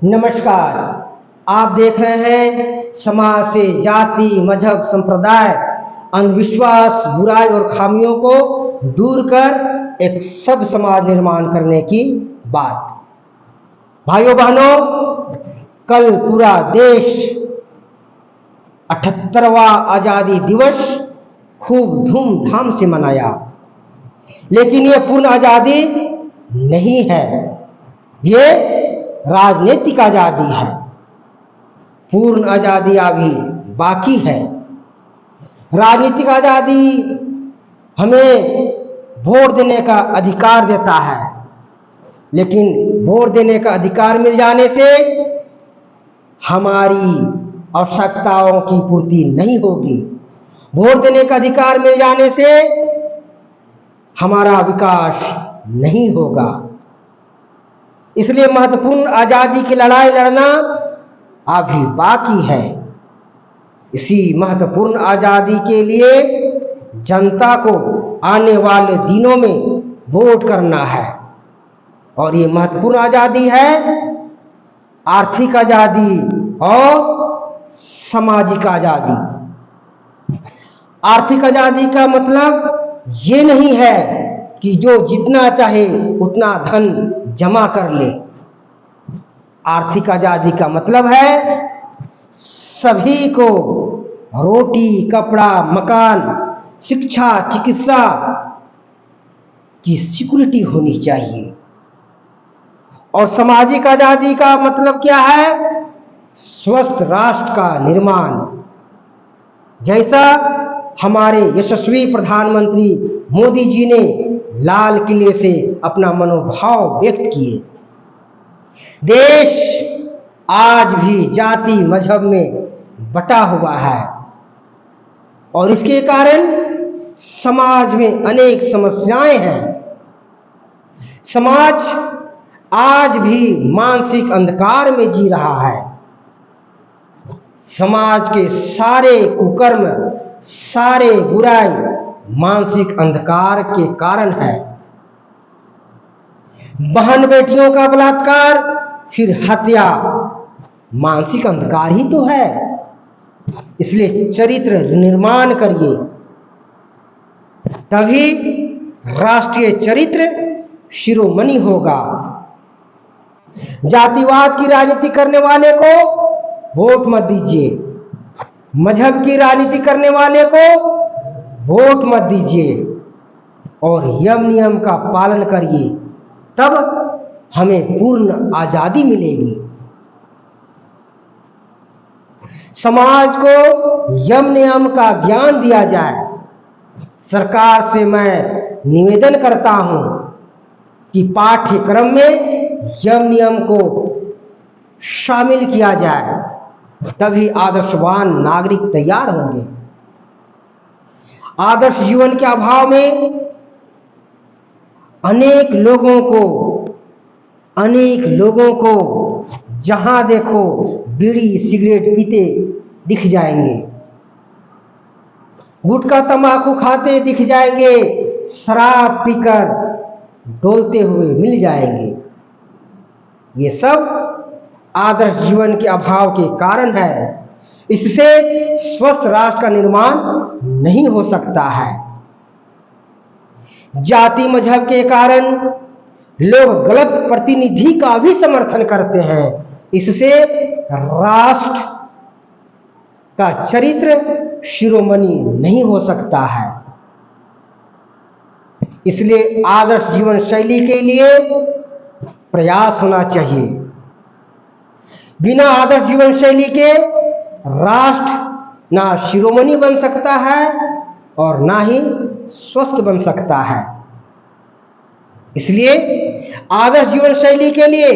नमस्कार। आप देख रहे हैं समाज से जाति, मजहब, संप्रदाय, अंधविश्वास, बुराई और खामियों को दूर कर एक सब समाज निर्माण करने की बात। भाइयों बहनों, कल पूरा देश 78वां आजादी दिवस खूब धूमधाम से मनाया, लेकिन ये पूर्ण आजादी नहीं है, ये राजनीतिक आजादी है। पूर्ण आजादी अभी बाकी है। राजनीतिक आजादी हमें वोट देने का अधिकार देता है, लेकिन वोट देने का अधिकार मिल जाने से हमारी आवश्यकताओं की पूर्ति नहीं होगी। वोट देने का अधिकार मिल जाने से हमारा विकास नहीं होगा। इसलिए महत्वपूर्ण आजादी की लड़ाई लड़ना अभी बाकी है। इसी महत्वपूर्ण आजादी के लिए जनता को आने वाले दिनों में वोट करना है। और ये महत्वपूर्ण आजादी है आर्थिक आजादी और सामाजिक आजादी। आर्थिक आजादी का मतलब ये नहीं है कि जो जितना चाहे उतना धन जमा कर ले। आर्थिक आजादी का मतलब है सभी को रोटी, कपड़ा, मकान, शिक्षा, चिकित्सा की सिक्योरिटी होनी चाहिए। और सामाजिक आजादी का मतलब क्या है? स्वस्थ राष्ट्र का निर्माण। जैसा हमारे यशस्वी प्रधानमंत्री मोदी जी ने लाल किले से अपना मनोभाव व्यक्त किए। देश आज भी जाति मजहब में बटा हुआ है और इसके कारण समाज में अनेक समस्याएं हैं। समाज आज भी मानसिक अंधकार में जी रहा है। समाज के सारे कुकर्म, सारे बुराई मानसिक अंधकार के कारण है। बहन बेटियों का बलात्कार, फिर हत्या, मानसिक अंधकार ही तो है। इसलिए चरित्र निर्माण करिए, तभी राष्ट्रीय चरित्र शिरोमणि होगा। जातिवाद की राजनीति करने वाले को वोट मत दीजिए, मजहब की राजनीति करने वाले को वोट मत दीजिए और यम नियम का पालन करिए, तब हमें पूर्ण आजादी मिलेगी। समाज को यम नियम का ज्ञान दिया जाए। सरकार से मैं निवेदन करता हूं कि पाठ्यक्रम में यम नियम को शामिल किया जाए, तभी आदर्शवान नागरिक तैयार होंगे। आदर्श जीवन के अभाव में अनेक लोगों को जहां देखो बीड़ी सिगरेट पीते दिख जाएंगे, गुटखा तंबाकू खाते दिख जाएंगे, शराब पीकर डोलते हुए मिल जाएंगे। ये सब आदर्श जीवन के अभाव के कारण है। इससे स्वस्थ राष्ट्र का निर्माण नहीं हो सकता है। जाति मजहब के कारण लोग गलत प्रतिनिधि का भी समर्थन करते हैं। इससे राष्ट्र का चरित्र शिरोमणि नहीं हो सकता है। इसलिए आदर्श जीवन शैली के लिए प्रयास होना चाहिए। बिना आदर्श जीवन शैली के राष्ट्र ना शिरोमणि बन सकता है और ना ही स्वस्थ बन सकता है। इसलिए आदर्श जीवन शैली के लिए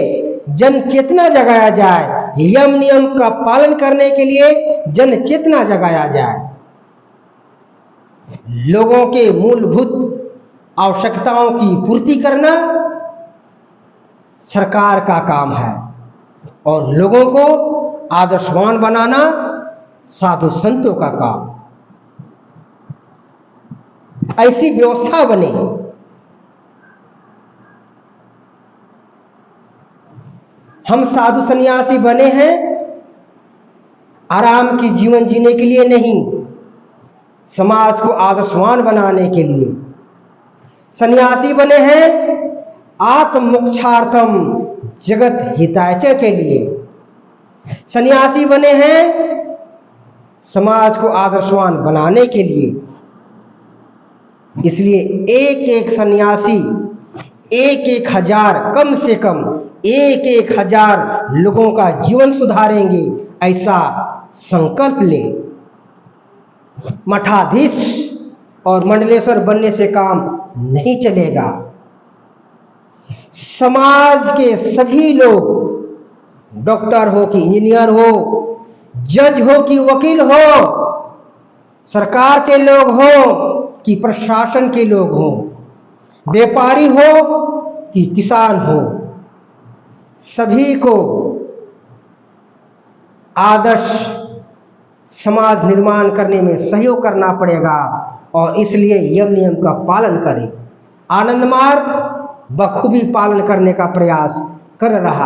जन चेतना जगाया जाए, यम नियम का पालन करने के लिए जन चेतना जगाया जाए। लोगों के मूलभूत आवश्यकताओं की पूर्ति करना सरकार का काम है और लोगों को आदर्शवान बनाना साधु संतों का काम। ऐसी व्यवस्था बने हम साधु सन्यासी बने हैं आराम की जीवन जीने के लिए नहीं, समाज को आदर्शवान बनाने के लिए। सन्यासी बने हैं आत्म मोक्षार्थम जगत हिताय च के लिए। सन्यासी बने हैं समाज को आदर्शवान बनाने के लिए। इसलिए एक एक सन्यासी एक एक हजार, कम से कम एक एक हजार लोगों का जीवन सुधारेंगे, ऐसा संकल्प ले। मठाधीश और मंडलेश्वर बनने से काम नहीं चलेगा। समाज के सभी लोग, डॉक्टर हो कि इंजीनियर हो, जज हो कि वकील हो, सरकार के लोग हो कि प्रशासन के लोग हो, व्यापारी हो कि किसान हो, सभी को आदर्श समाज निर्माण करने में सहयोग करना पड़ेगा और इसलिए यम नियम का पालन करें। आनंद मार्ग बखूबी पालन करने का प्रयास कर रहा।